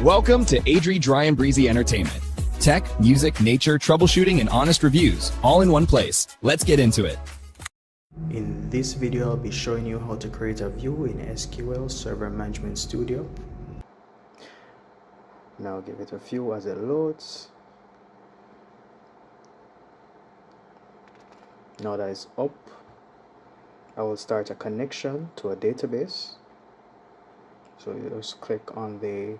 Welcome to Adri Dry and Breezy Entertainment. Tech, music, nature, troubleshooting, and honest reviews, all in one place. Let's get into it. In this video, I'll be showing you how to create a view in SQL Server Management Studio. Now give it a few as it loads. Now that it's up, I will start a connection to a database. So you just click on the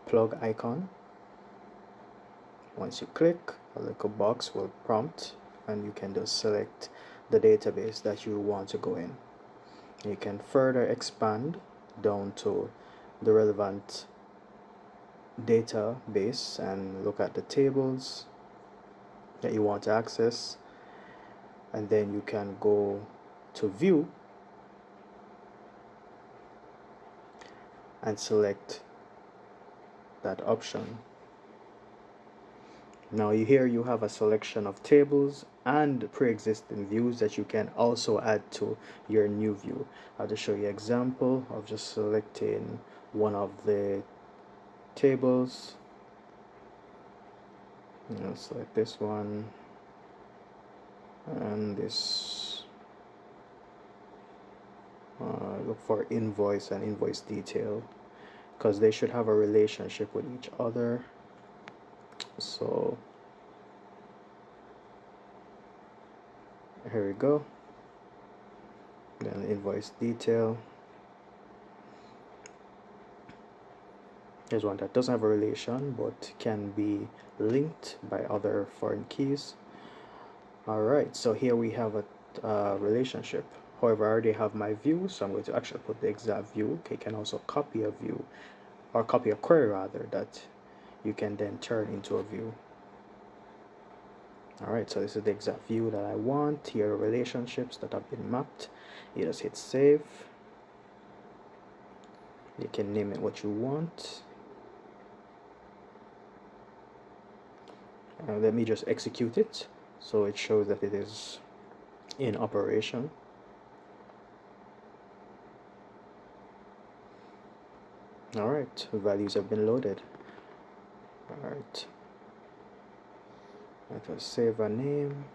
plug icon. Once you click, a little box will prompt and you can just select the database that you want to go in. You can further expand down to the relevant database and look at the tables that you want to access, and then you can go to view and select that option. Now here you have a selection of tables and pre-existing views that you can also add to your new view. I'll just show you an example of just selecting one of the tables. Select this one and this. Look for invoice and invoice detail because they should have a relationship with each other. So here we go. Then invoice detail. There's one that doesn't have a relation but can be linked by other foreign keys. Alright, so here we have a relationship. However, I already have my view, so I'm going to actually put the exact view. Okay, you can also copy a view, or copy a query rather, that you can then turn into a view. Alright, so this is the exact view that I want. Here are relationships that have been mapped. You just hit save. You can name it what you want. Let me just execute it so it shows that it is in operation. Alright, values have been loaded. Alright, let us save a name.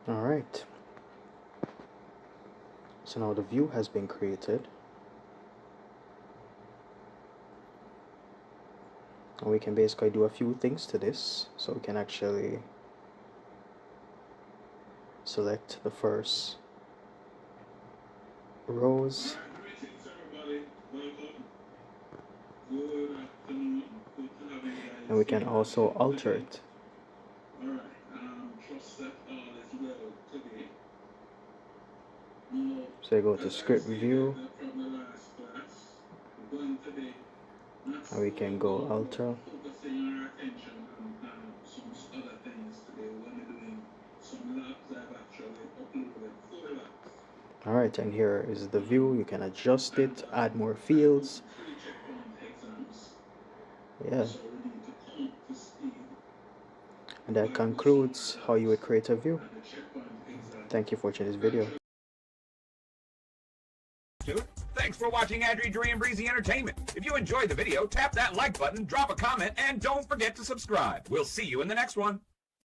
Alright, so now the view has been created, and we can basically do a few things to this. So we can actually select the first rows, and we can also alter it. So go to script view, and we can go alter. Alright, and here is the view. You can adjust it, add more fields. Yeah. And that concludes how you would create a view. Thank you for watching this video. Thanks for watching Adri Dre and Breezy Entertainment. If you enjoyed the video, tap that like button, drop a comment, and don't forget to subscribe. We'll see you in the next one.